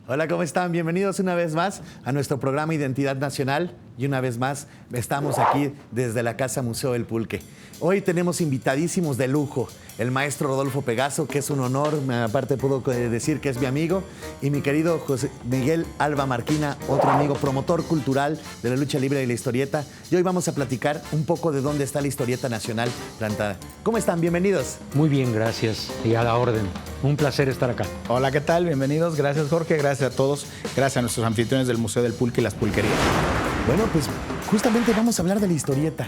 Hola, ¿cómo están? Bienvenidos una vez más a nuestro programa Identidad Nacional y una vez más estamos aquí desde la Casa Museo del Pulque. Hoy tenemos invitadísimos de lujo, el maestro Rodolfo Pegaso, que es un honor, aparte puedo decir que es mi amigo, y mi querido José Miguel Alba Marquina, otro amigo, promotor cultural de la lucha libre y la historieta. Y hoy vamos a platicar un poco de dónde está la historieta nacional plantada. ¿Cómo están? Bienvenidos. Muy bien, gracias. Y a la orden. Un placer estar acá. Hola, ¿qué tal? Bienvenidos. Gracias, Jorge. Gracias a todos. Gracias a nuestros anfitriones del Museo del Pulque y las Pulquerías. Bueno, pues justamente vamos a hablar de la historieta.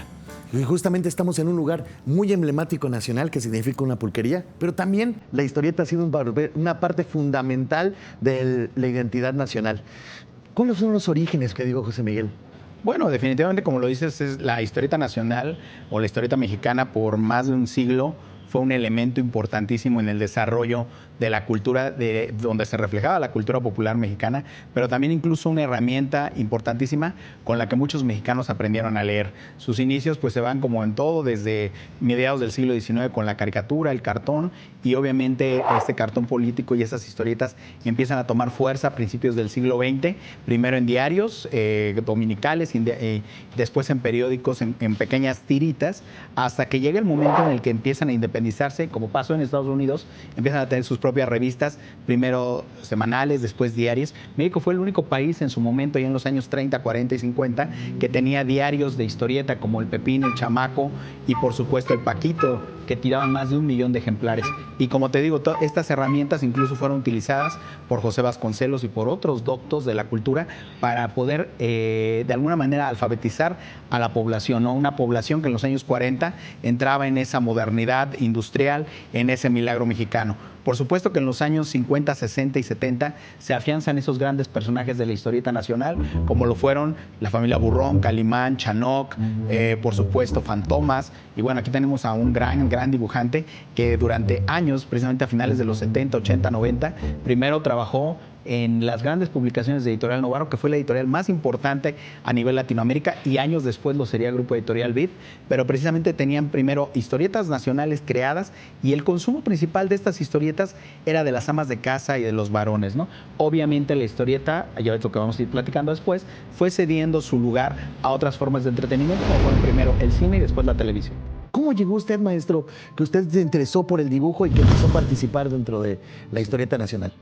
Y justamente estamos en un lugar muy emblemático nacional que significa una pulquería, pero también la historieta ha sido una parte fundamental de la identidad nacional. ¿Cuáles son los orígenes que digo José Miguel? Bueno, definitivamente, como lo dices, es la historieta nacional o la historieta mexicana por más de un siglo fue un elemento importantísimo en el desarrollo de la cultura, donde se reflejaba la cultura popular mexicana, pero también incluso una herramienta importantísima con la que muchos mexicanos aprendieron a leer. Sus inicios pues se van como en todo, desde mediados del siglo XIX con la caricatura, el cartón, y obviamente este cartón político y esas historietas empiezan a tomar fuerza a principios del siglo XX, primero en diarios dominicales, después en periódicos, en pequeñas tiritas, hasta que llega el momento en el que empiezan a independizarse, como pasó en Estados Unidos, empiezan a tener sus propias revistas, primero semanales, después diarias. México fue el único país en su momento, ya en los años 30, 40 y 50, que tenía diarios de historieta como El Pepín, El Chamaco y por supuesto El Paquito, que tiraban más de 1 millón de ejemplares. Y como te digo, estas herramientas incluso fueron utilizadas por José Vasconcelos y por otros doctos de la cultura para poder de alguna manera alfabetizar a la población, ¿no? Una población que en los años 40 entraba en esa modernidad industrial, en ese milagro mexicano. Por supuesto que en los años 50, 60 y 70 se afianzan esos grandes personajes de la historieta nacional, como lo fueron la familia Burrón, Calimán, Chanoc, por supuesto Fantomas. Y bueno, aquí tenemos a un gran dibujante que durante años, precisamente a finales de los 70, 80, 90, primero trabajó en las grandes publicaciones de Editorial Novaro, que fue la editorial más importante a nivel Latinoamérica, y años después lo sería Grupo Editorial Vid, pero precisamente tenían primero historietas nacionales creadas y el consumo principal de estas historietas era de las amas de casa y de los varones, ¿no? Obviamente la historieta, ya es lo que vamos a ir platicando después, fue cediendo su lugar a otras formas de entretenimiento, como fueron primero el cine y después la televisión. ¿Cómo llegó usted, maestro, que usted se interesó por el dibujo y que empezó a participar dentro de la historieta nacional?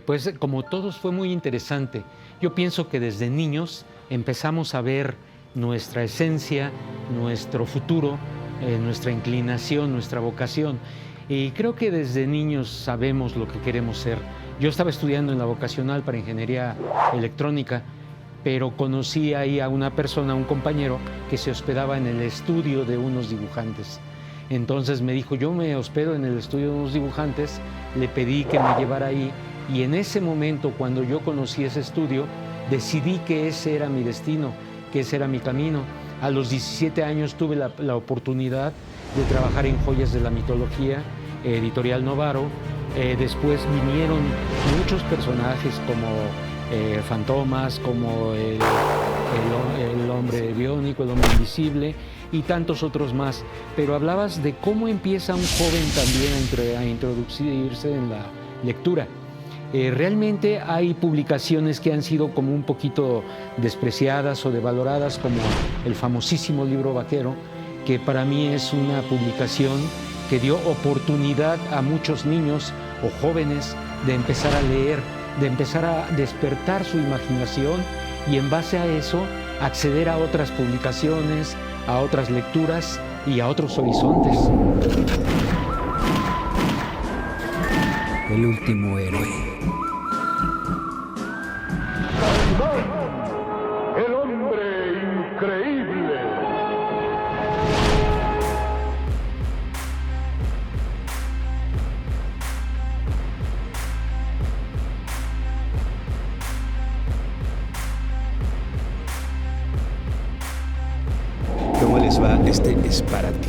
Pues como todos fue muy interesante. Yo pienso que desde niños empezamos a ver nuestra esencia, nuestro futuro, nuestra inclinación, nuestra vocación. Y creo que desde niños sabemos lo que queremos ser. Yo estaba estudiando en la vocacional para ingeniería electrónica, pero conocí ahí a una persona, un compañero, que se hospedaba en el estudio de unos dibujantes. Entonces me dijo, yo me hospedo en el estudio de unos dibujantes, le pedí que me llevara ahí, y en ese momento, cuando yo conocí ese estudio, decidí que ese era mi destino, que ese era mi camino. A los 17 años tuve la oportunidad de trabajar en Joyas de la Mitología, Editorial Novaro. Después vinieron muchos personajes como Fantomas, como el hombre biónico, el hombre invisible y tantos otros más. Pero hablabas de cómo empieza un joven también a introducirse en la lectura. Realmente hay publicaciones que han sido como un poquito despreciadas o devaloradas, como el famosísimo libro Vaquero, que para mí es una publicación que dio oportunidad a muchos niños o jóvenes de empezar a leer, de empezar a despertar su imaginación y en base a eso acceder a otras publicaciones, a otras lecturas y a otros horizontes. El último héroe. El hombre increíble. ¿Cómo les va? Este es para ti.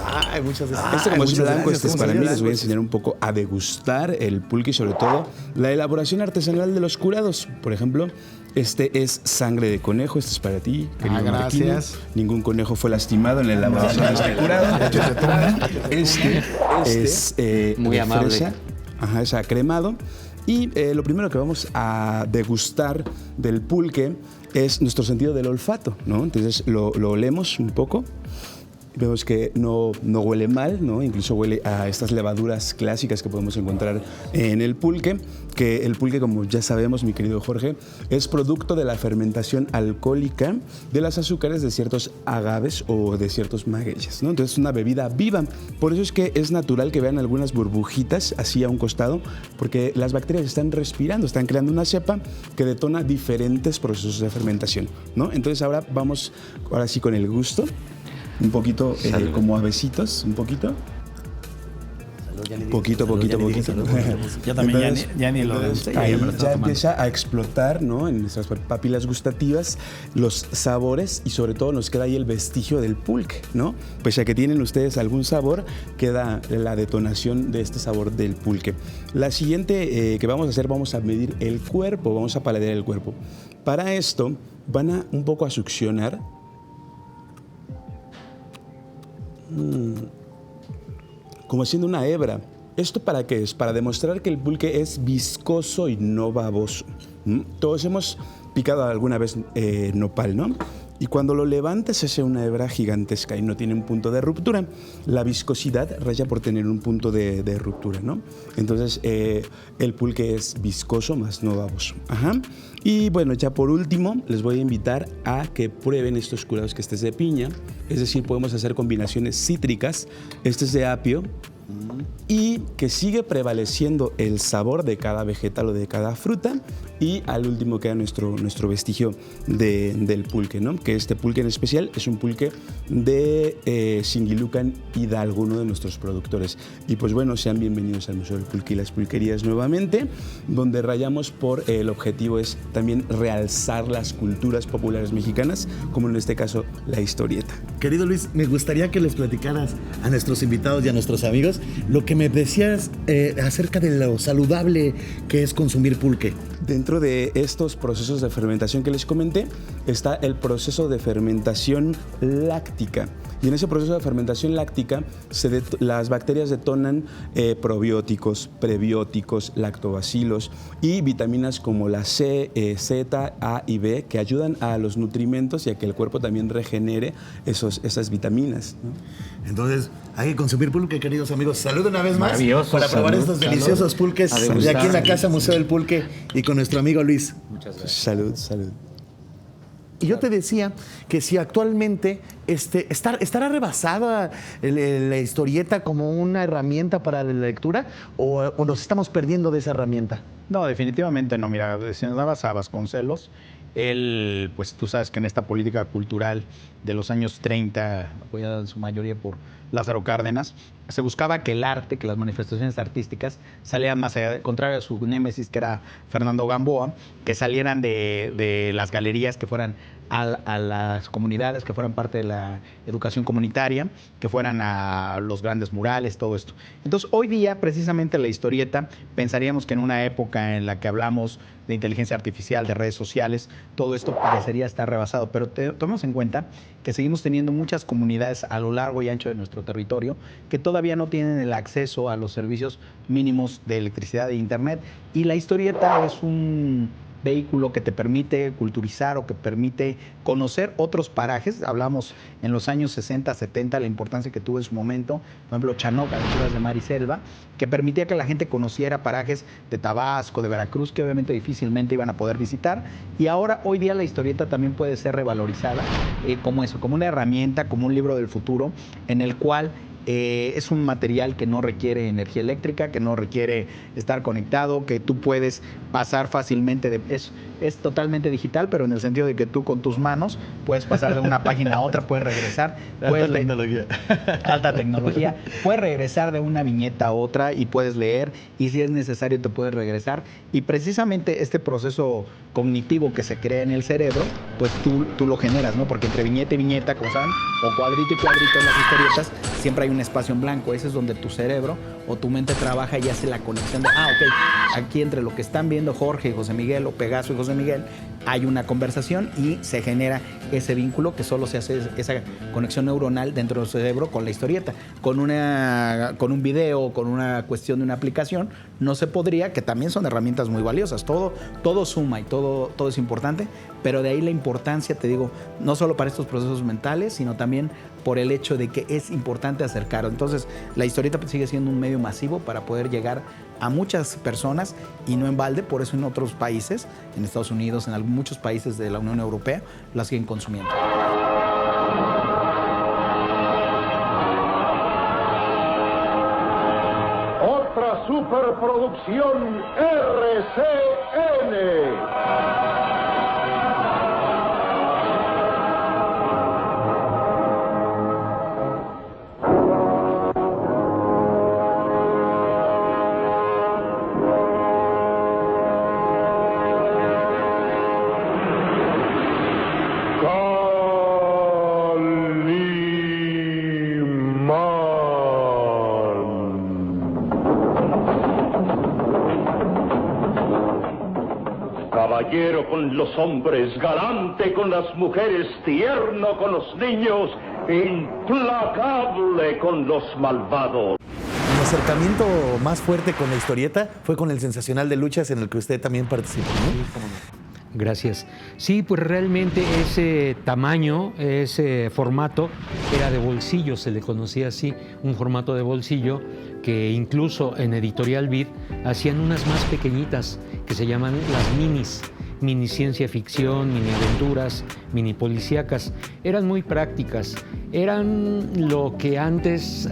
Ay, muchas gracias. Este como es blanco, este es ¿Cómo para se mí. llama? Les voy a enseñar un poco a degustar el pulque y sobre todo la elaboración artesanal de los curados. Por ejemplo, este es sangre de conejo, este es para ti, querido Marquino. Gracias. Ningún conejo fue lastimado en la elaboración de este curado. Este es Muy de amable. fresa. Ajá, es acremado. Y lo primero que vamos a degustar del pulque es nuestro sentido del olfato, ¿no? Entonces lo olemos un poco. Vemos que no huele mal, ¿no? Incluso huele a estas levaduras clásicas que podemos encontrar en el pulque, que el pulque, como ya sabemos, mi querido Jorge, es producto de la fermentación alcohólica de las azúcares de ciertos agaves o de ciertos magueyes, ¿no? Entonces es una bebida viva. Por eso es que es natural que vean algunas burbujitas así a un costado, porque las bacterias están respirando, están creando una cepa que detona diferentes procesos de fermentación, ¿no? Entonces ahora sí con el gusto. Un poquito como a besitos, un poquito. Poquito. Yo también entonces, ya ni lo degusté. Ahí ya empieza a explotar, ¿no? En nuestras papilas gustativas los sabores y sobre todo nos queda ahí el vestigio del pulque, ¿no? Pues ya que tienen ustedes algún sabor, queda la detonación de este sabor del pulque. La siguiente que vamos a hacer, vamos a medir el cuerpo, vamos a paladear el cuerpo. Para esto van un poco a succionar. Como haciendo una hebra. ¿Esto para qué es? Para demostrar que el pulque es viscoso y no baboso. Todos hemos picado alguna vez nopal, ¿no? Y cuando lo levantas se hace una hebra gigantesca y no tiene un punto de ruptura. La viscosidad raya por tener un punto de ruptura, ¿no? Entonces el pulque es viscoso más no baboso. Ajá. Y bueno, ya por último les voy a invitar a que prueben estos curados, que este es de piña. Es decir, podemos hacer combinaciones cítricas. Este es de apio. Y que sigue prevaleciendo el sabor de cada vegetal o de cada fruta. Y al último queda nuestro vestigio del pulque, ¿no? Que este pulque en especial es un pulque de Singilucan Hidalgo, uno de nuestros productores. Y pues bueno, sean bienvenidos al Museo del Pulque y las Pulquerías nuevamente, donde rayamos por el objetivo es también realzar las culturas populares mexicanas, como en este caso la historieta. Querido Luis, me gustaría que les platicaras a nuestros invitados y a nuestros amigos lo que me decías acerca de lo saludable que es consumir pulque. Dentro de estos procesos de fermentación que les comenté, está el proceso de fermentación láctica. Y en ese proceso de fermentación láctica, las bacterias detonan probióticos, prebióticos, lactobacilos y vitaminas como la C, Z, A y B, que ayudan a los nutrimentos y a que el cuerpo también regenere esas vitaminas, ¿no? Entonces, hay que consumir pulque, queridos amigos. Salud una vez más para salud, probar estos deliciosos pulques de aquí en la Casa Museo del Pulque y con nuestro amigo Luis. Muchas gracias. Salud. Y yo te decía que si actualmente estará rebasada la historieta como una herramienta para la lectura o nos estamos perdiendo de esa herramienta. No, definitivamente no. Mira, mencionabas a Vasconcelos. Él, pues tú sabes que en esta política cultural de los años 30, apoyada en su mayoría por Lázaro Cárdenas, se buscaba que el arte, que las manifestaciones artísticas salieran más allá, contrario a su némesis, que era Fernando Gamboa, que salieran de las galerías, que fueran a las comunidades, que fueran parte de la educación comunitaria, que fueran a los grandes murales, todo esto. Entonces, hoy día, precisamente la historieta, pensaríamos que en una época en la que hablamos de inteligencia artificial, de redes sociales, todo esto parecería estar rebasado, pero tomemos en cuenta que seguimos teniendo muchas comunidades a lo largo y ancho de nuestro territorio que todavía no tienen el acceso a los servicios mínimos de electricidad e internet, y la historieta es un vehículo que te permite culturizar o que permite conocer otros parajes. Hablamos en los años 60, 70, la importancia que tuvo en su momento, por ejemplo, Chanoc, Aventuras de Mar y Selva, que permitía que la gente conociera parajes de Tabasco, de Veracruz, que obviamente difícilmente iban a poder visitar. Y ahora, hoy día, la historieta también puede ser revalorizada como eso, como una herramienta, como un libro del futuro, en el cual es un material que no requiere energía eléctrica, que no requiere estar conectado, que tú puedes pasar fácilmente. Es totalmente digital, pero en el sentido de que tú con tus manos puedes pasar de una página a otra, puedes regresar. Alta tecnología. Puedes regresar de una viñeta a otra y puedes leer, y si es necesario te puedes regresar. Y precisamente este proceso cognitivo que se crea en el cerebro, pues tú lo generas, ¿no? Porque entre viñeta y viñeta, como saben, o cuadrito y cuadrito en las historietas, siempre hay un espacio en blanco. Ese es donde tu cerebro o tu mente trabaja y hace la conexión de, ok, aquí entre lo que están viendo Jorge y José Miguel, o Pegaso y José Miguel, hay una conversación y se genera ese vínculo que solo se hace esa conexión neuronal dentro del cerebro con la historieta. Con un video, con una cuestión de una aplicación, no se podría, que también son herramientas muy valiosas. Todo suma y todo es importante, pero de ahí la importancia, te digo, no solo para estos procesos mentales, sino también por el hecho de que es importante acercar. Entonces, la historieta sigue siendo un medio masivo para poder llegar a muchas personas y no en balde, por eso en otros países, en Estados Unidos, en muchos países de la Unión Europea, la siguen consumiendo. Otra superproducción RCN. Caballero con los hombres, galante con las mujeres, tierno con los niños, implacable con los malvados. Mi acercamiento más fuerte con la historieta fue con el Sensacional de Luchas, en el que usted también participó, ¿no? Gracias. Sí, pues realmente ese tamaño, ese formato era de bolsillo, se le conocía así, un formato de bolsillo que incluso en Editorial Vid hacían unas más pequeñitas que se llaman las minis, mini ciencia ficción, mini aventuras, mini policíacas. Eran muy prácticas, eran lo que antes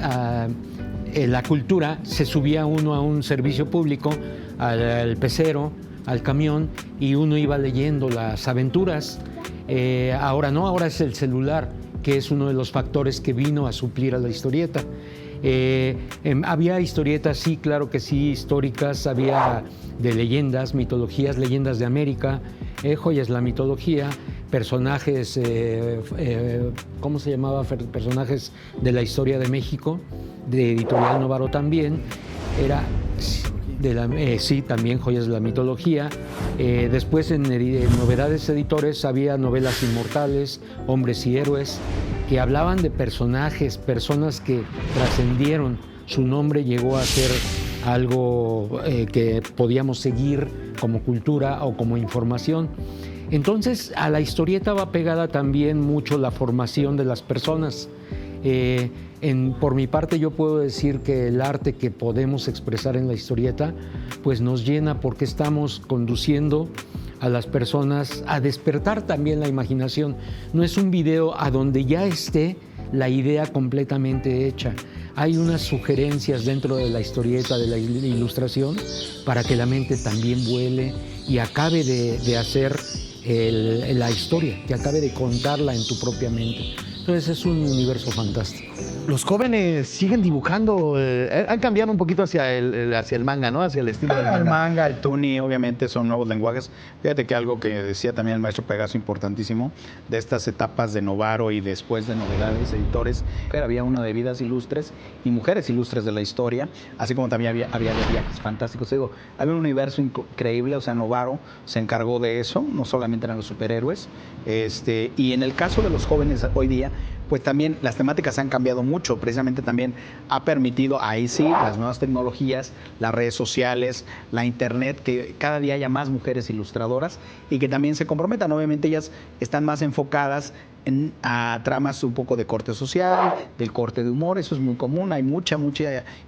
la cultura se subía uno a un servicio público, al pecero, al camión, y uno iba leyendo las aventuras. Ahora no, ahora es el celular, que es uno de los factores que vino a suplir a la historieta. Había historietas, sí, claro que sí, históricas, había de leyendas, mitologías, leyendas de América, joyas de la mitología, personajes, ¿cómo se llamaba? Personajes de la historia de México, de Editorial Novaro también. Era sí, también joyas de la mitología. Después en Novedades Editores había novelas inmortales, Hombres y Héroes, que hablaban de personajes, personas que trascendieron. Su nombre llegó a ser algo que podíamos seguir como cultura o como información. Entonces, a la historieta va pegada también mucho la formación de las personas. Por mi parte, yo puedo decir que el arte que podemos expresar en la historieta pues nos llena, porque estamos conduciendo a las personas a despertar también la imaginación. No es un video a donde ya esté la idea completamente hecha. Hay unas sugerencias dentro de la historieta, de la ilustración, para que la mente también vuele y acabe de hacer la historia, que acabe de contarla en tu propia mente. Entonces es un universo fantástico. Los jóvenes siguen dibujando, han cambiado un poquito hacia el manga, ¿no? Hacia el estilo del manga. El manga, el tuni, obviamente son nuevos lenguajes. Fíjate que algo que decía también el maestro Pegaso, importantísimo, de estas etapas de Novaro y después de Novedades Editores, había una de vidas ilustres y mujeres ilustres de la historia, así como también había de viajes fantásticos. Digo, había un universo increíble, o sea, Novaro se encargó de eso, no solamente eran los superhéroes. Y en el caso de los jóvenes hoy día, pues también las temáticas han cambiado mucho. Precisamente también ha permitido, ahí sí, las nuevas tecnologías, las redes sociales, la internet, que cada día haya más mujeres ilustradoras y que también se comprometan. Obviamente ellas están más enfocadas a tramas un poco de corte social, del corte de humor. Eso es muy común. Hay mucha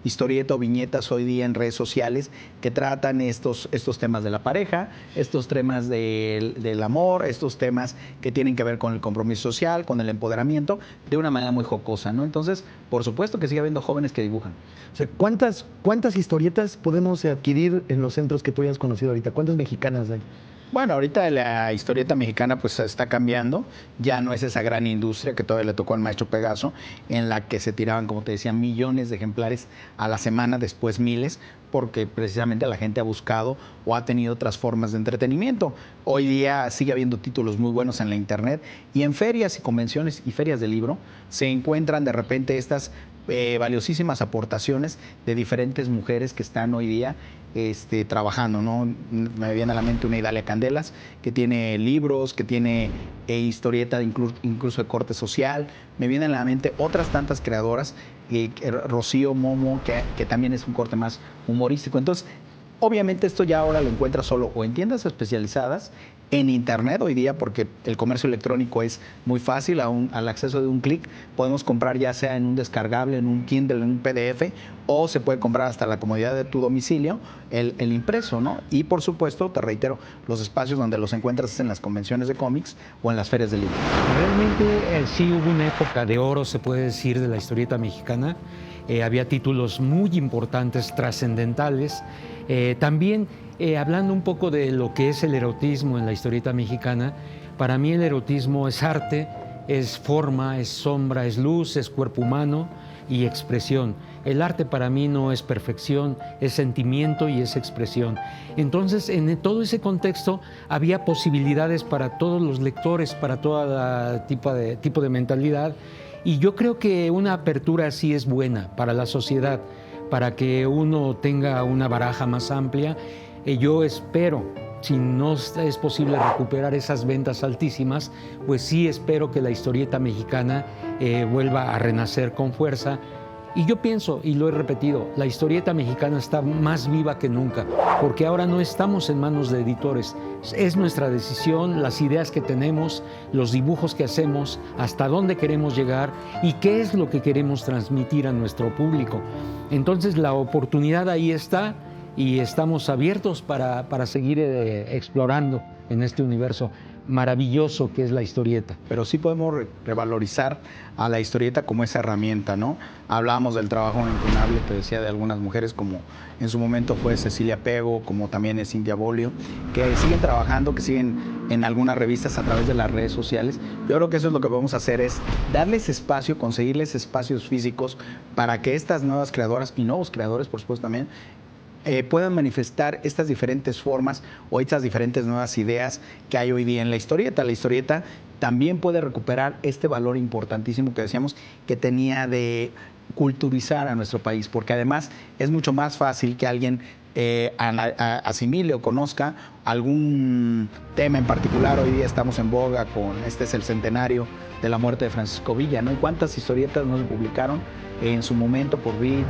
historieta o viñetas hoy día en redes sociales que tratan estos temas de la pareja, estos temas del amor, estos temas que tienen que ver con el compromiso social, con el empoderamiento, de una manera muy jocosa, ¿no? Entonces, por supuesto que sigue habiendo jóvenes que dibujan. O sea, ¿cuántas historietas podemos adquirir en los centros que tú hayas conocido ahorita? ¿Cuántas mexicanas hay? Bueno, ahorita la historieta mexicana pues está cambiando, ya no es esa gran industria que todavía le tocó al maestro Pegaso, en la que se tiraban, como te decía, millones de ejemplares a la semana, después miles, porque precisamente la gente ha buscado o ha tenido otras formas de entretenimiento. Hoy día sigue habiendo títulos muy buenos en la internet y en ferias y convenciones y ferias de libro se encuentran de repente estas valiosísimas aportaciones de diferentes mujeres que están hoy día trabajando, ¿no? Me viene a la mente una Idalia Candelas, que tiene libros, que tiene historieta incluso de corte social. Me vienen a la mente otras tantas creadoras, Rocío Momo, que también es un corte más humorístico. Entonces, obviamente esto ya ahora lo encuentras solo o en tiendas especializadas, en internet hoy día, porque el comercio electrónico es muy fácil, al acceso de un clic podemos comprar ya sea en un descargable, en un Kindle, en un PDF, o se puede comprar hasta la comodidad de tu domicilio el impreso, ¿no? Y por supuesto, te reitero, los espacios donde los encuentras es en las convenciones de cómics o en las ferias de libro. Realmente sí hubo una época de oro, se puede decir, de la historieta mexicana. Había títulos muy importantes, trascendentales. También, hablando un poco de lo que es el erotismo en la historieta mexicana, para mí el erotismo es arte, es forma, es sombra, es luz, es cuerpo humano y expresión. El arte para mí no es perfección, es sentimiento y es expresión. Entonces, en todo ese contexto había posibilidades para todos los lectores, para todo tipo de mentalidad. Y yo creo que una apertura así es buena para la sociedad, para que uno tenga una baraja más amplia. Yo espero, si no es posible recuperar esas ventas altísimas, pues sí espero que la historieta mexicana vuelva a renacer con fuerza. Y yo pienso, y lo he repetido, la historieta mexicana está más viva que nunca, porque ahora no estamos en manos de editores. Es nuestra decisión, las ideas que tenemos, los dibujos que hacemos, hasta dónde queremos llegar y qué es lo que queremos transmitir a nuestro público. Entonces la oportunidad ahí está y estamos abiertos para seguir explorando en este universo maravilloso que es la historieta. Pero sí podemos revalorizar a la historieta como esa herramienta, ¿no? Hablábamos del trabajo incunable, te decía, de algunas mujeres, como en su momento fue Cecilia Pego, como también es Cintia Bolio, que siguen trabajando, que siguen en algunas revistas a través de las redes sociales. Yo creo que eso es lo que vamos a hacer, es darles espacio, conseguirles espacios físicos para que estas nuevas creadoras y nuevos creadores, por supuesto, también puedan manifestar estas diferentes formas o estas diferentes nuevas ideas que hay hoy día en la historieta. La historieta también puede recuperar este valor importantísimo que decíamos que tenía de culturizar a nuestro país, porque además es mucho más fácil que alguien asimile o conozca algún tema en particular. Hoy día estamos en boga con, este es el centenario de la muerte de Francisco Villa, ¿no? ¿Y cuántas historietas no se publicaron en su momento por Vid?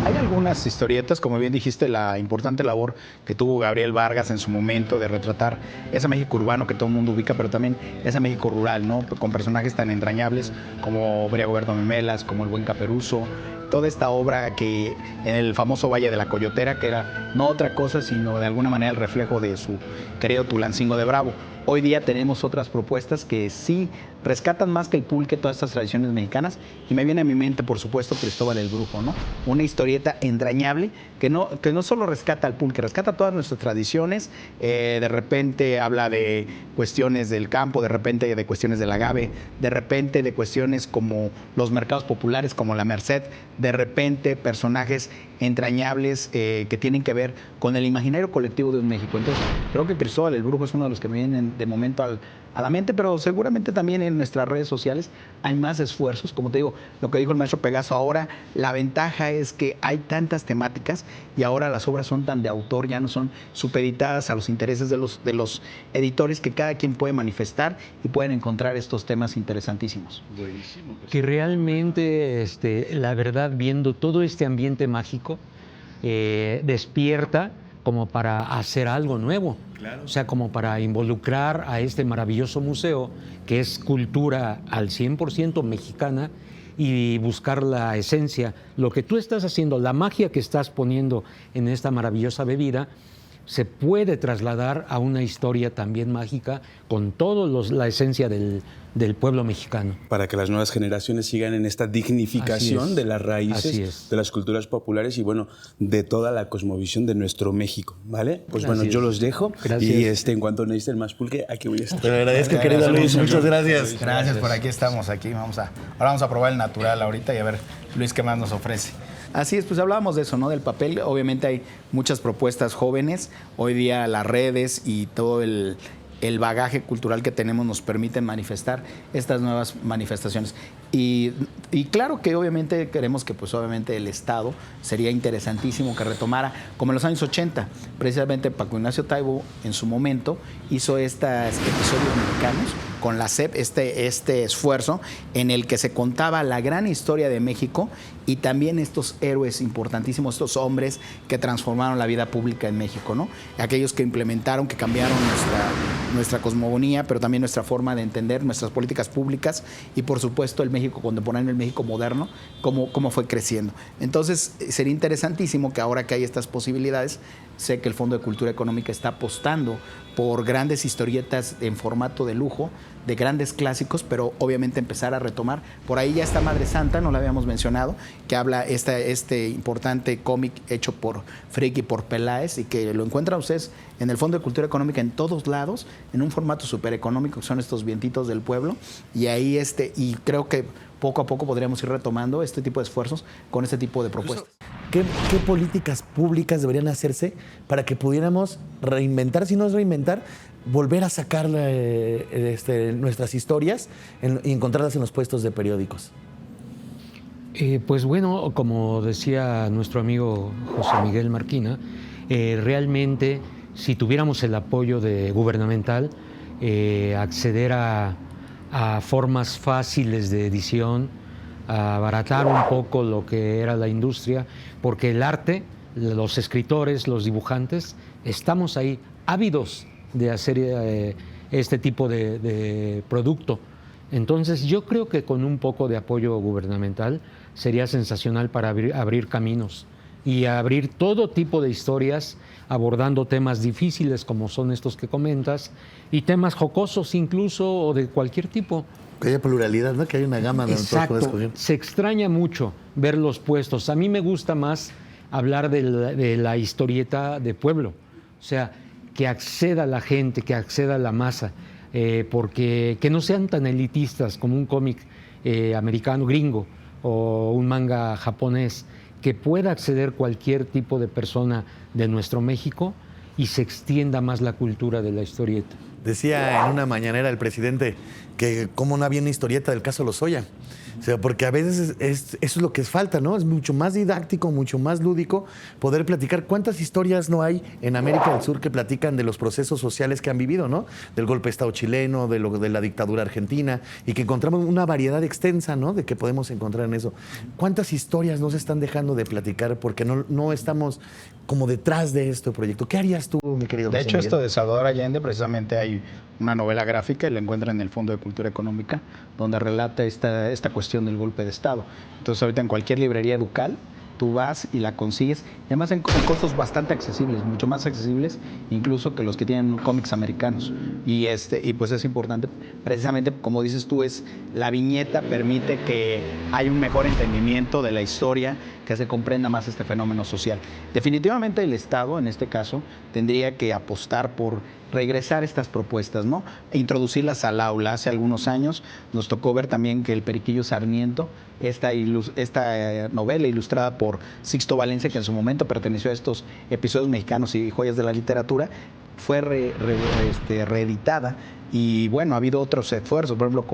Hay algunas historietas, como bien dijiste, la importante labor que tuvo Gabriel Vargas en su momento de retratar ese México urbano que todo el mundo ubica, pero también ese México rural, ¿no? Con personajes tan entrañables como Briagoberto Memelas, como el Buen Caperuso. Toda esta obra que en el famoso Valle de la Coyotera, que era no otra cosa sino de alguna manera el reflejo de su querido Tulancingo de Bravo. Hoy día tenemos otras propuestas que sí rescatan más que el pulque todas estas tradiciones mexicanas, y me viene a mi mente, por supuesto, Cristóbal el Brujo, ¿no? Una historieta entrañable que no solo rescata al pulque, rescata todas nuestras tradiciones. De repente habla de cuestiones del campo, de repente de cuestiones del agave, de repente de cuestiones como los mercados populares, como la Merced, de repente personajes entrañables que tienen que ver con el imaginario colectivo de un México. Entonces, creo que Cristóbal el Brujo es uno de los que me vienen de momento a la mente, pero seguramente también en nuestras redes sociales hay más esfuerzos. Como te digo, lo que dijo el maestro Pegaso, ahora la ventaja es que hay tantas temáticas y ahora las obras son tan de autor, ya no son supeditadas a los intereses de los editores, que cada quien puede manifestar y pueden encontrar estos temas interesantísimos. Buenísimo. Que realmente, la verdad, viendo todo este ambiente mágico, despierta como para hacer algo nuevo. Claro. O sea, como para involucrar a este maravilloso museo, que es cultura al 100% mexicana, y buscar la esencia, lo que tú estás haciendo, la magia que estás poniendo en esta maravillosa bebida, se puede trasladar a una historia también mágica con toda la esencia del pueblo mexicano. Para que las nuevas generaciones sigan en esta dignificación de las raíces, de las culturas populares y, bueno, de toda la cosmovisión de nuestro México, ¿vale? Pues bueno, yo los dejo. Gracias. Y en cuanto necesiten más pulque, aquí voy a estar. Te lo agradezco, querido Luis. Muchas gracias. Gracias, por aquí estamos, ahora vamos a probar el natural ahorita y a ver, Luis, qué más nos ofrece. Así es, pues hablábamos de eso, ¿no? Del papel. Obviamente hay muchas propuestas jóvenes. Hoy día las redes y todo el bagaje cultural que tenemos nos permite manifestar estas nuevas manifestaciones. Y claro que obviamente queremos que pues obviamente el Estado sería interesantísimo que retomara, como en los años 80, precisamente Paco Ignacio Taibo en su momento hizo estos episodios mexicanos con la SEP, este esfuerzo en el que se contaba la gran historia de México y también estos héroes importantísimos, estos hombres que transformaron la vida pública en México, ¿no? Aquellos que implementaron, que cambiaron nuestra cosmogonía, pero también nuestra forma de entender nuestras políticas públicas y por supuesto el México contemporáneo, el México moderno, cómo fue creciendo. Entonces sería interesantísimo que ahora que hay estas posibilidades, sé que el Fondo de Cultura Económica está apostando por grandes historietas en formato de lujo, de grandes clásicos, pero obviamente empezar a retomar. Por ahí ya está Madre Santa, no la habíamos mencionado, que habla este importante cómic hecho por Frick y por Peláez y que lo encuentran ustedes en el Fondo de Cultura Económica en todos lados, en un formato súper económico, que son estos vientitos del pueblo, y ahí y creo que poco a poco podríamos ir retomando este tipo de esfuerzos con este tipo de propuestas. ¿Qué políticas públicas deberían hacerse para que pudiéramos reinventar, si no es reinventar, volver a sacar nuestras historias y encontrarlas en los puestos de periódicos? Pues bueno, como decía nuestro amigo José Miguel Marquina, realmente si tuviéramos el apoyo gubernamental, acceder a formas fáciles de edición, a abaratar un poco lo que era la industria, porque el arte, los escritores, los dibujantes, estamos ahí ávidos de hacer este tipo de producto. Entonces yo creo que con un poco de apoyo gubernamental sería sensacional para abrir caminos y abrir todo tipo de historias abordando temas difíciles como son estos que comentas y temas jocosos incluso o de cualquier tipo. Que haya pluralidad, ¿no? Que haya una gama de Exacto. Se extraña mucho ver los puestos. A mí me gusta más hablar de la historieta de pueblo, o sea, que acceda la gente, que acceda la masa, porque que no sean tan elitistas como un cómic americano gringo o un manga japonés, que pueda acceder cualquier tipo de persona de nuestro México y se extienda más la cultura de la historieta. Decía en una mañanera el presidente que cómo no había una historieta del caso Lozoya. O sea, porque a veces eso es lo que falta, ¿no? Es mucho más didáctico, mucho más lúdico poder platicar. ¿Cuántas historias no hay en América del Sur que platican de los procesos sociales que han vivido, ¿no? Del golpe de Estado chileno, de la dictadura argentina, y que encontramos una variedad extensa, ¿no? De que podemos encontrar en eso. ¿Cuántas historias no se están dejando de platicar porque no estamos como detrás de este proyecto? ¿Qué harías tú, mi querido De José hecho, Miguel? esto de Salvador Allende, precisamente hay una novela gráfica y la encuentra en el Fondo de Cultura Económica, donde relata esta cuestión del golpe de Estado. Entonces, ahorita en cualquier librería educal, tú vas y la consigues, y además en costos bastante accesibles, mucho más accesibles incluso que los que tienen cómics americanos. Y pues es importante, precisamente como dices tú, la viñeta permite que haya un mejor entendimiento de la historia, que se comprenda más este fenómeno social. Definitivamente el Estado, en este caso, tendría que apostar por regresar estas propuestas, ¿no? E introducirlas al aula. Hace algunos años nos tocó ver también que El Periquillo Sarmiento, esta novela ilustrada por Sixto Valencia, que en su momento perteneció a estos episodios mexicanos y joyas de la literatura, fue reeditada. Y bueno, ha habido otros esfuerzos, por ejemplo,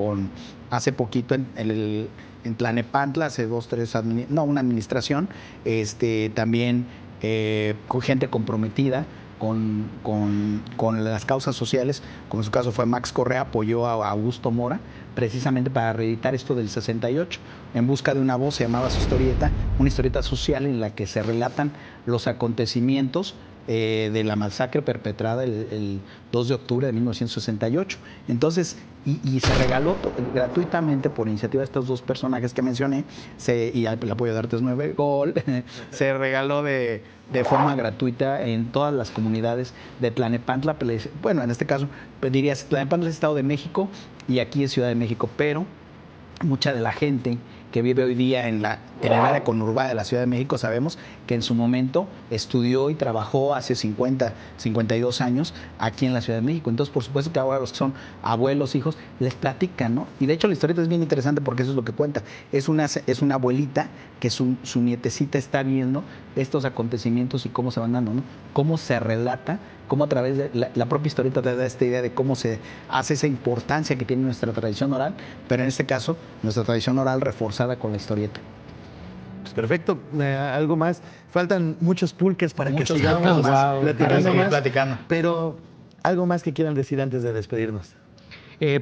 hace poquito en Tlalnepantla, hace una administración, también con gente comprometida con las causas sociales, como en su caso fue Max Correa, apoyó a Augusto Mora, precisamente para reeditar esto del 68, En busca de una voz, se llamaba su historieta, una historieta social en la que se relatan los acontecimientos de la masacre perpetrada el 2 de octubre de 1968. Entonces, y se regaló gratuitamente por iniciativa de estos dos personajes que mencioné, y el apoyo de Artes 9 Gol, se regaló de forma gratuita en todas las comunidades de Tlalnepantla. Bueno, en este caso, dirías, Tlalnepantla es Estado de México y aquí es Ciudad de México, pero mucha de la gente que vive hoy día en el área conurbada de la Ciudad de México, sabemos que en su momento estudió y trabajó hace 50, 52 años aquí en la Ciudad de México. Entonces, por supuesto que ahora los que son abuelos, hijos, les platican, ¿no? Y de hecho la historieta es bien interesante porque eso es lo que cuenta. Es una abuelita que su nietecita está viendo estos acontecimientos y cómo se van dando, ¿no? Cómo se relata, cómo a través de la propia historieta te da esta idea de cómo se hace esa importancia que tiene nuestra tradición oral, pero en este caso, nuestra tradición oral reforzada con la historieta. Pues perfecto. Algo más. Faltan muchos pulques para que Muchos sigamos platicando. Pero algo más que quieran decir antes de despedirnos.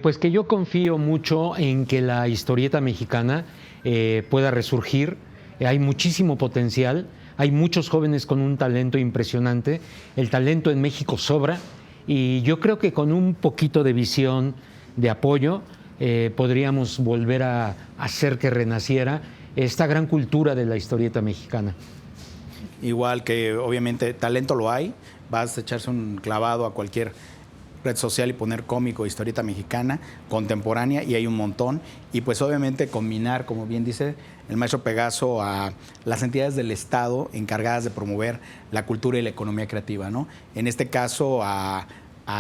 Pues que yo confío mucho en que la historieta mexicana pueda resurgir. Hay muchísimo potencial, hay muchos jóvenes con un talento impresionante. El talento en México sobra y yo creo que con un poquito de visión, de apoyo, podríamos volver a hacer que renaciera esta gran cultura de la historieta mexicana. Igual que obviamente talento lo hay, vas a echarse un clavado a cualquier red social y poner cómico, historieta mexicana, contemporánea, y hay un montón. Y pues obviamente combinar, como bien dice el maestro Pegaso, a las entidades del Estado encargadas de promover la cultura y la economía creativa, ¿no? En este caso a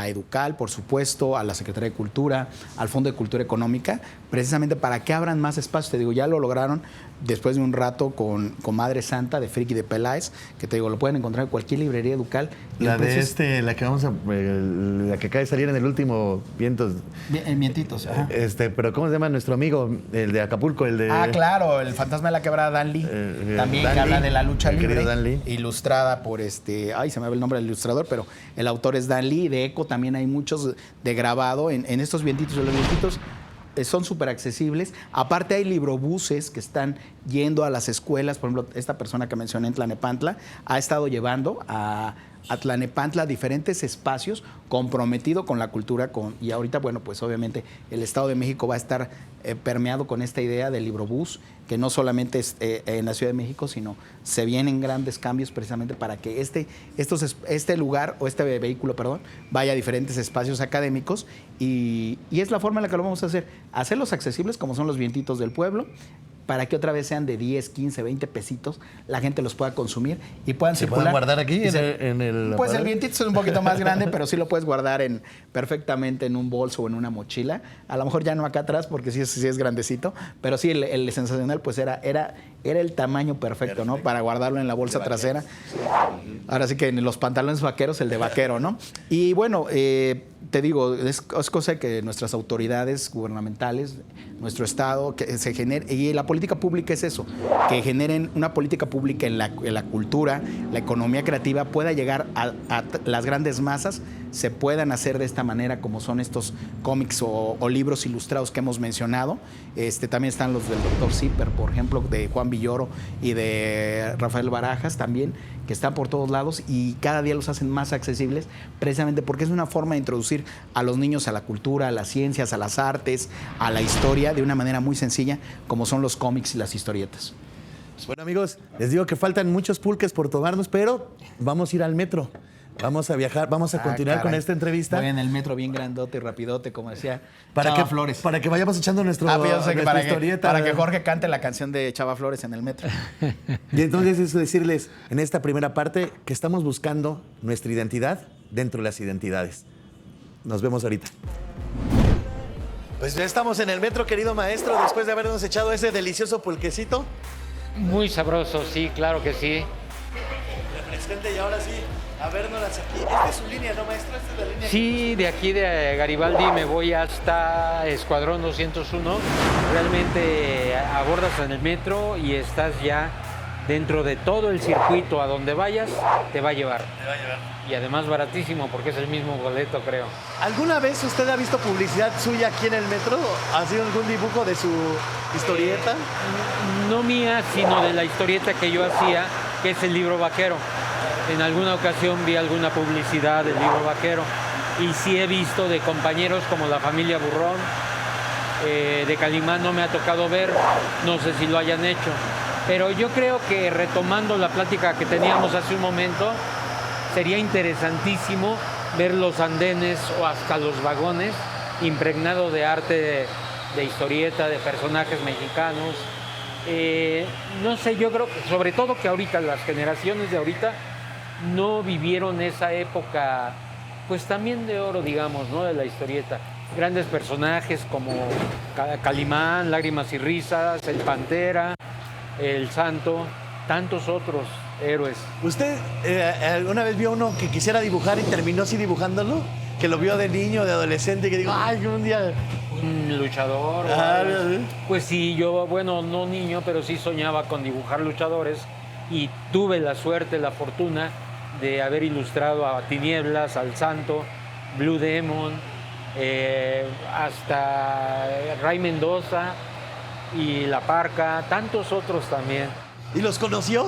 Educal, por supuesto, a la Secretaría de Cultura, al Fondo de Cultura Económica, precisamente para que abran más espacios. Te digo, ya lo lograron después de un rato con Madre Santa de Friki de Peláez, que te digo, lo pueden encontrar en cualquier librería Educal. La de la que la que acaba de salir en el último Vientos. Vientitos, ajá. Pero ¿cómo se llama nuestro amigo? El de Acapulco, el de... Ah, claro, el fantasma de la quebrada, Dan Lee. También Dan que habla Lee, de la lucha el libre. querido Dan Lee. Ilustrada por ay, se me va el nombre del ilustrador, pero el autor es Dan Lee. De Eco también hay muchos de grabado en estos vientitos. Los vientitos son súper accesibles. Aparte hay librobuses que están yendo a las escuelas. Por ejemplo, esta persona que mencioné en Tlanepantla ha estado llevando a Tlanepantla diferentes espacios comprometido con la cultura. Y ahorita, bueno, pues obviamente el Estado de México va a estar permeado con esta idea del librobús, que no solamente es en la Ciudad de México, sino se vienen grandes cambios precisamente para que este lugar, o este vehículo, perdón, vaya a diferentes espacios académicos, y es la forma en la que lo vamos a hacerlos accesibles, como son los vientitos del pueblo, para que otra vez sean de 10, 15, 20 pesitos, la gente los pueda consumir y puedan circular. ¿Se pueden guardar aquí en el Pues el vientito es un poquito más grande, pero sí lo puedes guardar perfectamente en un bolso o en una mochila. A lo mejor ya no acá atrás, porque sí es grandecito, pero sí el sensacional pues era el tamaño perfecto, ¿no? Para guardarlo en la bolsa trasera. Ahora sí que en los pantalones vaqueros, el de vaquero, ¿no? Y bueno, te digo, es cosa que nuestras autoridades gubernamentales, nuestro Estado, que se genere, y la política pública es eso, que generen una política pública en la cultura, la economía creativa, pueda llegar a las grandes masas, se puedan hacer de esta manera, como son estos cómics o libros ilustrados que hemos mencionado. También están los del Dr. Zipper, por ejemplo, de Juan Villoro y de Rafael Barajas también, que están por todos lados y cada día los hacen más accesibles, precisamente porque es una forma de introducir a los niños a la cultura, a las ciencias, a las artes, a la historia, de una manera muy sencilla, como son los cómics y las historietas. Pues bueno, amigos, les digo que faltan muchos pulques por tomarnos, pero vamos a ir al metro. Vamos a viajar, vamos a continuar con esta entrevista. Voy en el metro bien grandote y rapidote, como decía Chava Flores. Para que vayamos echando nuestra historieta. Para que Jorge cante la canción de Chava Flores en el metro. Y entonces es decirles, en esta primera parte, que estamos buscando nuestra identidad dentro de las identidades. Nos vemos ahorita. Pues ya estamos en el metro, querido maestro, después de habernos echado ese delicioso pulquecito. Muy sabroso, sí, claro que sí. Refrescante, y ahora sí, a vernoslas aquí. Esta es su línea, ¿no, maestro? Esta es la línea. Sí, de aquí de Garibaldi me voy hasta Escuadrón 201. Realmente abordas en el metro y estás ya dentro de todo el circuito. A donde vayas, te va a llevar. Te va a llevar. Y además baratísimo, porque es el mismo boleto, creo. ¿Alguna vez usted ha visto publicidad suya aquí en el metro? ¿Ha sido algún dibujo de su historieta? No mía, sino de la historieta que yo hacía, que es el libro vaquero. En alguna ocasión vi alguna publicidad del libro vaquero. Y sí he visto de compañeros como la familia Burrón, de Calimán no me ha tocado ver, no sé si lo hayan hecho. Pero yo creo que, retomando la plática que teníamos hace un momento, sería interesantísimo ver los andenes o hasta los vagones impregnados de arte, de historieta, de personajes mexicanos, No sé, yo creo que sobre todo que ahorita las generaciones de ahorita no vivieron esa época, pues también de oro, digamos, ¿no? De la historieta. Grandes personajes como Calimán, Lágrimas y Risas, el Pantera, el Santo, tantos otros héroes. ¿Usted alguna vez vio uno que quisiera dibujar y terminó así dibujándolo? Que lo vio de niño, de adolescente, y que digo, ay, un día... Un luchador. Pues sí, yo, bueno, no niño, pero sí soñaba con dibujar luchadores y tuve la suerte, la fortuna de haber ilustrado a Tinieblas, al Santo, Blue Demon, hasta Ray Mendoza y La Parca, tantos otros también. ¿Y los conoció?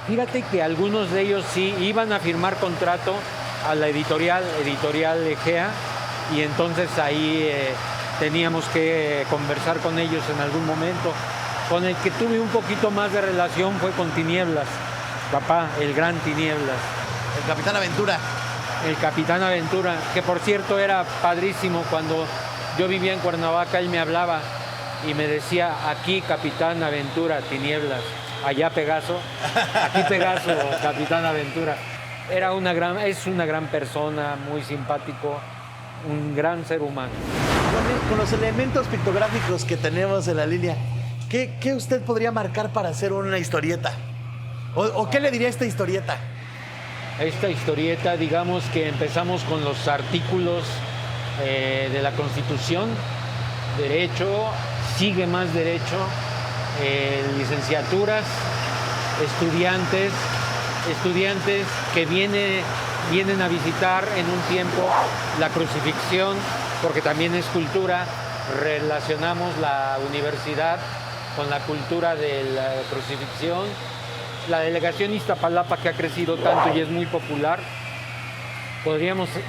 Fíjate que algunos de ellos sí iban a firmar contrato a la editorial Egea, y entonces ahí teníamos que conversar con ellos en algún momento. Con el que tuve un poquito más de relación fue con Tinieblas, papá, el gran Tinieblas. El Capitán Aventura. El Capitán Aventura, que por cierto era padrísimo. Cuando yo vivía en Cuernavaca, él me hablaba y me decía, aquí Capitán Aventura, Tinieblas, allá Pegaso, aquí Pegaso, Capitán Aventura. Es una gran persona, muy simpático, un gran ser humano. Con los elementos pictográficos que tenemos en la línea, ¿qué usted podría marcar para hacer una historieta? ¿O qué le diría a esta historieta? Esta historieta, digamos que empezamos con los artículos de la Constitución, derecho, sigue más derecho, licenciaturas, estudiantes que vienen a visitar en un tiempo la crucifixión, porque también es cultura. Relacionamos la universidad con la cultura de la crucifixión. La delegación Iztapalapa, que ha crecido tanto y es muy popular,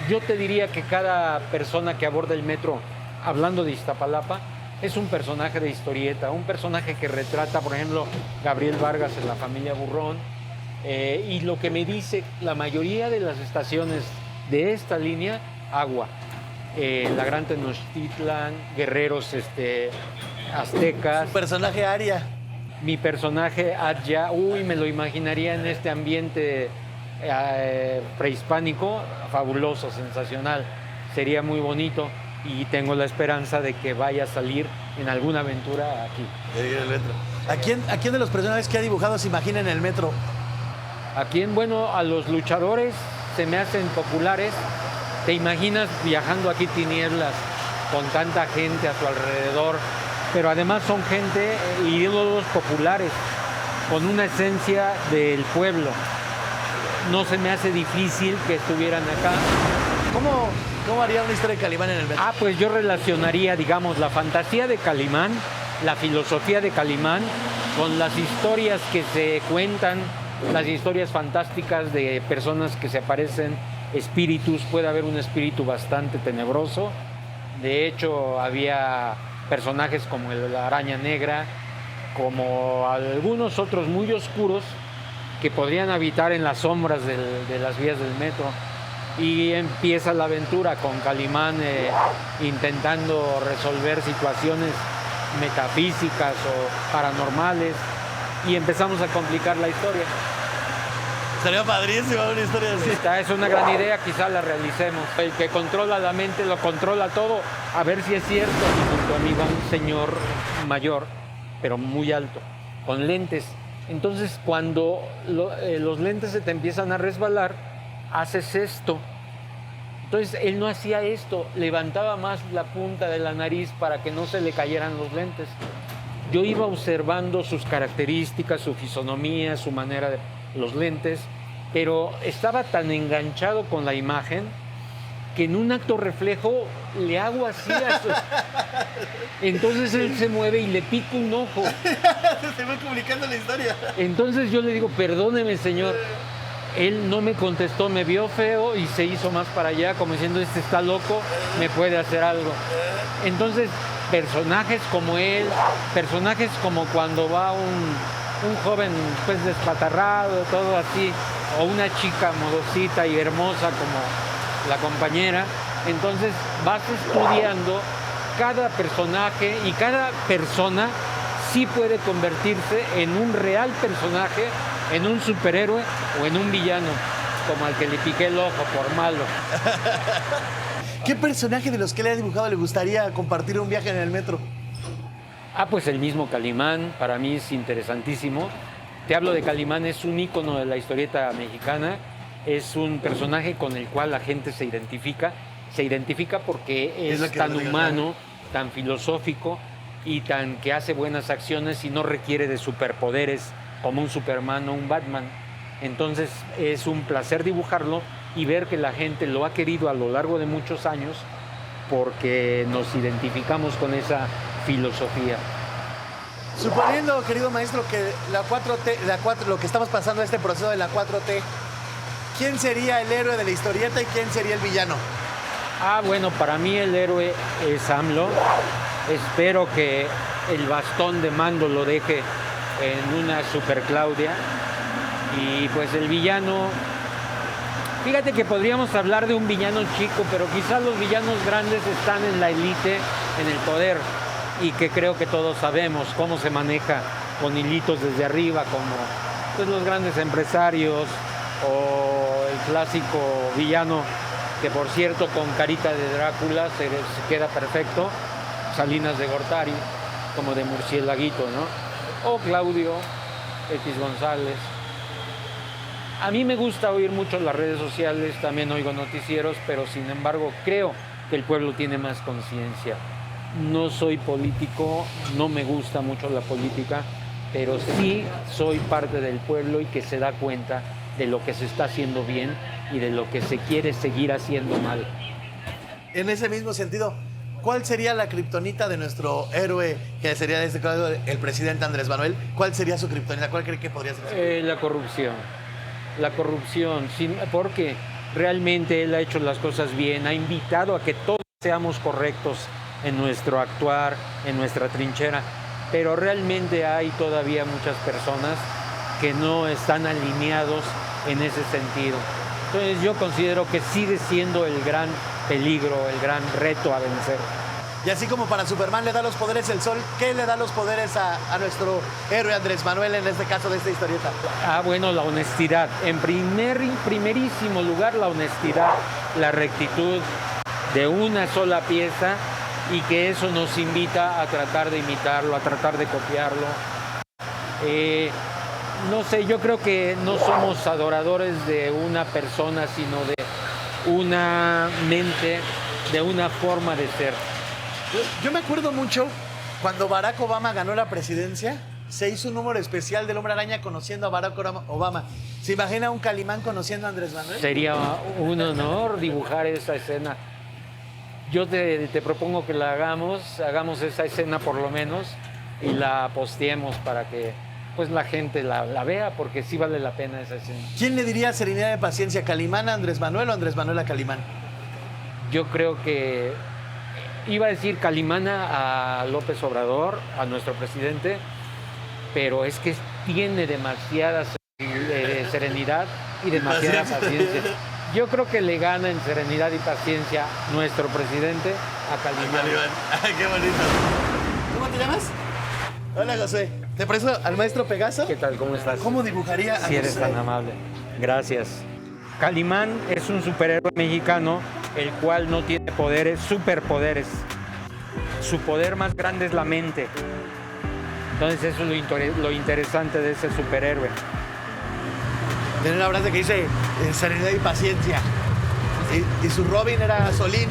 yo te diría que cada persona que aborda el metro hablando de Iztapalapa es un personaje de historieta, un personaje que retrata, por ejemplo, Gabriel Vargas en La Familia Burrón. Y lo que me dice la mayoría de las estaciones de esta línea, agua. La Gran Tenochtitlan, guerreros aztecas. Su personaje Aria. Mi personaje Adya, me lo imaginaría en este ambiente prehispánico, fabuloso, sensacional. Sería muy bonito y tengo la esperanza de que vaya a salir en alguna aventura aquí. ¿A quién de los personajes que ha dibujado se imagina en el metro? ¿A quién? Bueno, a los luchadores se me hacen populares. ¿Te imaginas viajando aquí Tinieblas con tanta gente a su alrededor? Pero además son gente, ídolos populares, con una esencia del pueblo. No se me hace difícil que estuvieran acá. ¿Cómo haría una historia de Calimán en el metro? Pues yo relacionaría, digamos, la fantasía de Calimán, la filosofía de Calimán, con las historias que se cuentan, las historias fantásticas de personas que se aparecen, espíritus. Puede haber un espíritu bastante tenebroso. De hecho, había personajes como la Araña Negra, como algunos otros muy oscuros que podrían habitar en las sombras de las vías del metro. Y empieza la aventura con Calimán intentando resolver situaciones metafísicas o paranormales, y empezamos a complicar la historia. Sería padrísima una historia así. Esta es una gran idea, quizá la realicemos. El que controla la mente lo controla todo, a ver si es cierto. Y junto a mí va un señor mayor, pero muy alto, con lentes. Entonces, cuando los lentes se te empiezan a resbalar, haces esto. Entonces, él no hacía esto, levantaba más la punta de la nariz para que no se le cayeran los lentes. Yo iba observando sus características, su fisonomía, su manera de los lentes, pero estaba tan enganchado con la imagen que en un acto reflejo le hago así a su... Entonces él se mueve y le pico un ojo. Se va comunicando la historia. Entonces yo le digo, perdóneme, señor. Él no me contestó, me vio feo y se hizo más para allá, como diciendo, este está loco, me puede hacer algo. Entonces, personajes como él, personajes como cuando va un joven pues despatarrado, todo así, o una chica modosita y hermosa como la compañera. Entonces vas estudiando cada personaje y cada persona sí puede convertirse en un real personaje, en un superhéroe o en un villano, como al que le piqué el ojo por malo. ¿Qué personaje de los que le ha dibujado le gustaría compartir un viaje en el metro? Pues el mismo Calimán, para mí es interesantísimo. Te hablo de Calimán, es un ícono de la historieta mexicana, es un personaje con el cual la gente se identifica porque es tan humano, tan filosófico y tan que hace buenas acciones y no requiere de superpoderes como un Superman o un Batman. Entonces es un placer dibujarlo y ver que la gente lo ha querido a lo largo de muchos años porque nos identificamos con esa filosofía. Suponiendo, querido maestro, que la 4T, lo que estamos pasando este proceso de la 4T, ¿quién sería el héroe de la historieta y quién sería el villano? Bueno, para mí el héroe es AMLO. Espero que el bastón de mando lo deje en una Super Claudia. Y pues el villano, fíjate que podríamos hablar de un villano chico, pero quizás los villanos grandes están en la élite, en el poder, y que creo que todos sabemos cómo se maneja con hilitos desde arriba, como pues, los grandes empresarios o el clásico villano, que por cierto con carita de Drácula se queda perfecto, Salinas de Gortari, como de murciélaguito, ¿no? O Claudio X González. A mí me gusta oír mucho las redes sociales, también oigo noticieros, pero sin embargo creo que el pueblo tiene más conciencia. No soy político, no me gusta mucho la política, pero sí soy parte del pueblo y que se da cuenta de lo que se está haciendo bien y de lo que se quiere seguir haciendo mal. En ese mismo sentido, ¿cuál sería la kriptonita de nuestro héroe, que sería en este caso el presidente Andrés Manuel? ¿Cuál sería su kriptonita? ¿Cuál cree que podría ser? La corrupción. La corrupción, porque realmente él ha hecho las cosas bien, ha invitado a que todos seamos correctos en nuestro actuar, en nuestra trinchera, pero realmente hay todavía muchas personas que no están alineados en ese sentido. Entonces yo considero que sigue siendo el gran peligro, el gran reto a vencer. Y así como para Superman le da los poderes el sol, ¿qué le da los poderes a nuestro héroe Andrés Manuel en este caso de esta historieta? Bueno, la honestidad. En primerísimo lugar, la honestidad, la rectitud de una sola pieza y que eso nos invita a tratar de imitarlo, a tratar de copiarlo. No sé, yo creo que no somos adoradores de una persona, sino de una mente, de una forma de ser. Yo me acuerdo mucho cuando Barack Obama ganó la presidencia, se hizo un número especial del Hombre Araña conociendo a Barack Obama. ¿Se imagina un Calimán conociendo a Andrés Manuel? Sería un honor dibujar esa escena. Yo te propongo que la hagamos esa escena por lo menos y la posteemos para que pues la gente la vea, porque sí vale la pena esa escena. ¿Quién le diría serenidad de paciencia, Calimán a Andrés Manuel o Andrés Manuel a Calimán? Yo creo que iba a decir Calimana a López Obrador, a nuestro presidente, pero es que tiene demasiada serenidad y demasiada paciencia. Yo creo que le gana en serenidad y paciencia nuestro presidente a Calimán. Qué bonito. ¿Cómo te llamas? Hola, José. ¿Te presto al maestro Pegaso? ¿Qué tal? ¿Cómo estás? ¿Cómo dibujaría a Si eres José? tan amable. Gracias. Calimán es un superhéroe mexicano, el cual no tiene poderes, superpoderes. Su poder más grande es la mente. Entonces eso es lo interesante de ese superhéroe. Tiene una frase que dice serenidad y paciencia. Y su Robin era Solín.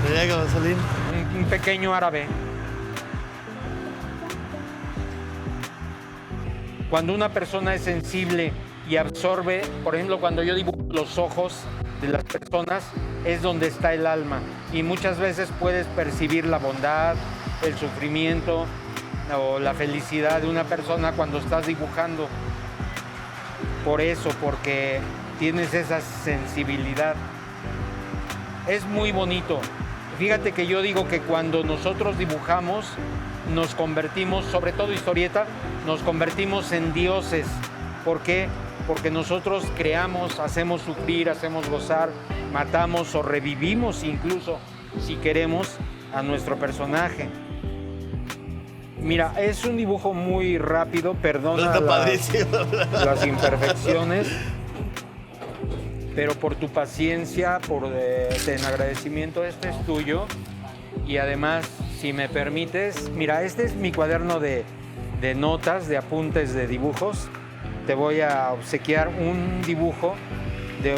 Sería como Solín. Un pequeño árabe. Cuando una persona es sensible y absorbe, por ejemplo, cuando yo dibujo los ojos de las personas, es donde está el alma. Y muchas veces puedes percibir la bondad, el sufrimiento o la felicidad de una persona cuando estás dibujando. Por eso, porque tienes esa sensibilidad. Es muy bonito. Fíjate que yo digo que cuando nosotros dibujamos, nos convertimos, sobre todo historieta, nos convertimos en dioses. ¿Por qué? Porque nosotros creamos, hacemos sufrir, hacemos gozar, matamos o revivimos incluso, si queremos, a nuestro personaje. Mira, es un dibujo muy rápido, perdona Está padrísimo. las imperfecciones, pero por tu paciencia, en agradecimiento, este es tuyo. Y además, si me permites, mira, este es mi cuaderno de notas, de apuntes, de dibujos. Te voy a obsequiar un dibujo de...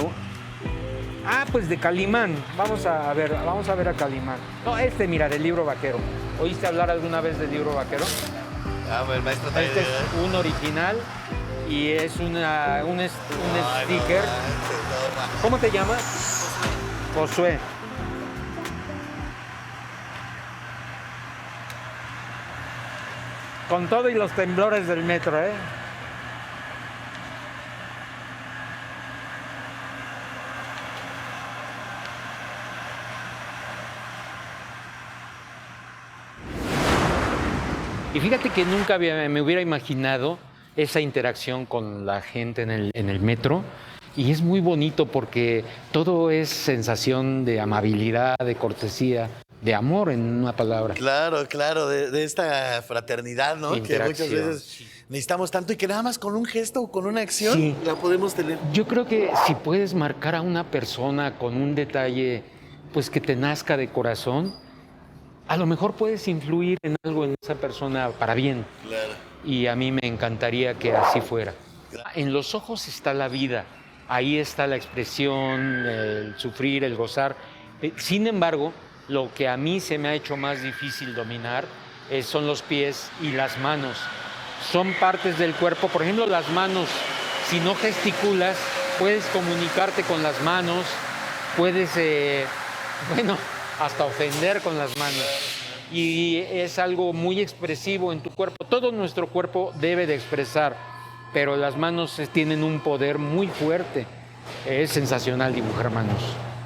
pues de Calimán. Vamos a ver a Calimán. No, mira, del Libro Vaquero. ¿Oíste hablar alguna vez del Libro Vaquero? El maestro también. Este es un original y es un sticker. ¿Cómo te llamas? Josué. Con todo y los temblores del metro, ¿eh? Y fíjate que nunca me hubiera imaginado esa interacción con la gente en el metro. Y es muy bonito porque todo es sensación de amabilidad, de cortesía, de amor, en una palabra. Claro, de esta fraternidad, ¿no? Que muchas veces necesitamos tanto y que nada más con un gesto o con una acción la podemos tener. Yo creo que si puedes marcar a una persona con un detalle, pues que te nazca de corazón, a lo mejor puedes influir en algo en esa persona para bien. Claro. Y a mí me encantaría que así fuera. En los ojos está la vida, ahí está la expresión, el sufrir, el gozar. Sin embargo, lo que a mí se me ha hecho más difícil dominar son los pies y las manos. Son partes del cuerpo, por ejemplo, las manos, si no gesticulas, puedes comunicarte con las manos, puedes, hasta ofender con las manos. Y es algo muy expresivo en tu cuerpo. Todo nuestro cuerpo debe de expresar, pero las manos tienen un poder muy fuerte. Es sensacional dibujar manos.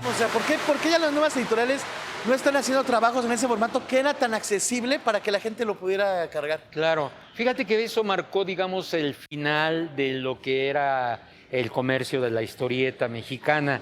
O sea, ¿por qué ya las nuevas editoriales no están haciendo trabajos en ese formato que era tan accesible para que la gente lo pudiera cargar? Claro. Fíjate que eso marcó, digamos, el final de lo que era el comercio de la historieta mexicana.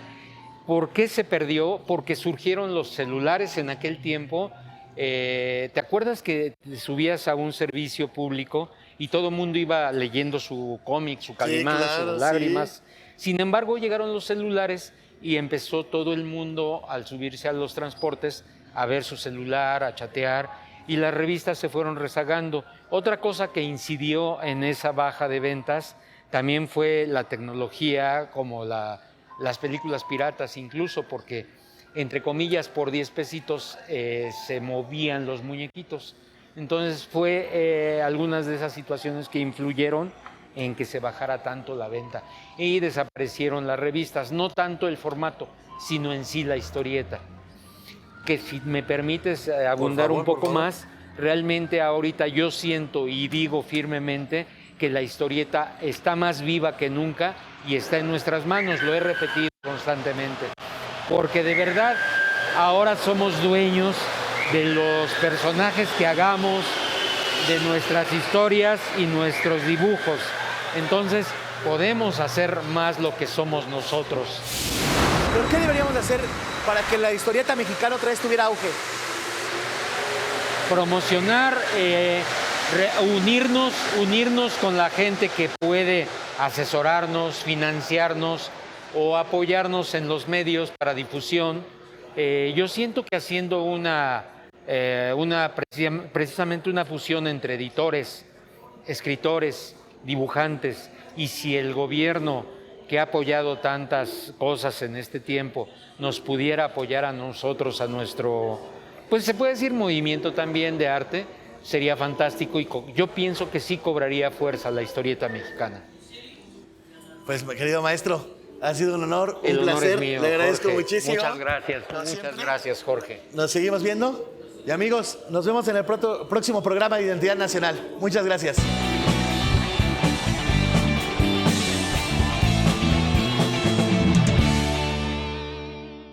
¿Por qué se perdió? Porque surgieron los celulares en aquel tiempo. ¿Te acuerdas que te subías a un servicio público y todo el mundo iba leyendo su cómic, su Calimán, sus lágrimas? Sí. Sin embargo, llegaron los celulares y empezó todo el mundo, al subirse a los transportes, a ver su celular, a chatear, y las revistas se fueron rezagando. Otra cosa que incidió en esa baja de ventas también fue la tecnología, como las películas piratas incluso, porque entre comillas por 10 pesitos se movían los muñequitos. Entonces fue algunas de esas situaciones que influyeron en que se bajara tanto la venta y desaparecieron las revistas, no tanto el formato, sino en sí la historieta. Que si me permites abundar un poco más, realmente ahorita yo siento y digo firmemente que la historieta está más viva que nunca y está en nuestras manos, lo he repetido constantemente, porque de verdad ahora somos dueños de los personajes que hagamos, de nuestras historias y nuestros dibujos. Entonces podemos hacer más lo que somos nosotros. ¿Pero qué deberíamos hacer para que la historieta mexicana otra vez tuviera auge? Promocionar, unirnos con la gente que puede asesorarnos, financiarnos o apoyarnos en los medios para difusión. Yo siento que haciendo precisamente una fusión entre editores, escritores, dibujantes, y si el gobierno que ha apoyado tantas cosas en este tiempo nos pudiera apoyar a nosotros, a nuestro, pues se puede decir movimiento también de arte, sería fantástico y yo pienso que sí cobraría fuerza la historieta mexicana. Pues querido maestro, ha sido un honor, El un honor placer, es mío, le agradezco Jorge. muchísimo. Muchas gracias, Jorge. Nos seguimos viendo y amigos, nos vemos en el próximo programa de Identidad Nacional. Muchas gracias.